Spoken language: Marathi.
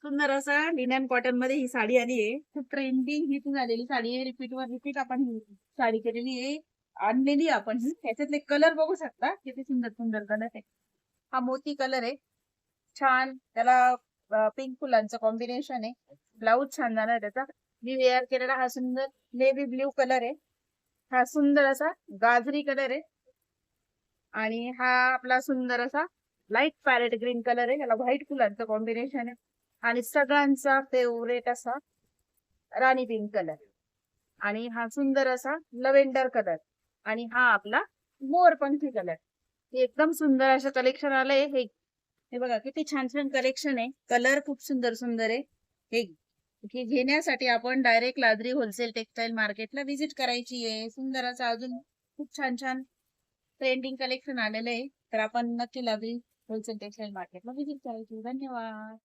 सुंदर असा लिनन कॉटन मध्ये ही साडी आली आहे. खूप ट्रेंडिंग हिट झालेली साडी आहे. रिपीट वर रिपीट आपण ही साडी केलेली आहे. आणलेली आपण ही. ह्याच्यातले कलर बघू शकता किती सुंदर सुंदर कलर आहे. हा मोती कलर आहे. छान त्याला पिंक फुलांचं कॉम्बिनेशन आहे. ब्लाऊज छान झाला त्याचा. मी वेअर केलेला हा सुंदर नेव्ही ब्ल्यू कलर आहे. हा सुंदर असा गाजरी कलर आहे. आणि हा आपला सुंदर असा लाईट पॅरेट ग्रीन कलर आहे. त्याला व्हाईट फुलांचं कॉम्बिनेशन आहे. आणि सगळ्यांचा फेवरेट असा राणी पिंक कलर. आणि हा सुंदर असा लव्हेंडर कलर. आणि हा आपला मोरपंखी कलर. हे एकदम सुंदर असं कलेक्शन आलंय. हे बघा किती छान छान कलेक्शन आहे. कलर खूप सुंदर सुंदर आहे. हे घेण्यासाठी आपण डायरेक्ट लाजरी होलसेल टेक्सटाईल मार्केटला व्हिजिट करायची आहे. सुंदर असं अजून खूप छान छान ट्रेंडिंग कलेक्शन आलेलं आहे. तर आपण नक्की लाजरी होलसेल टेक्सटाईल मार्केटला व्हिजिट करायची. धन्यवाद.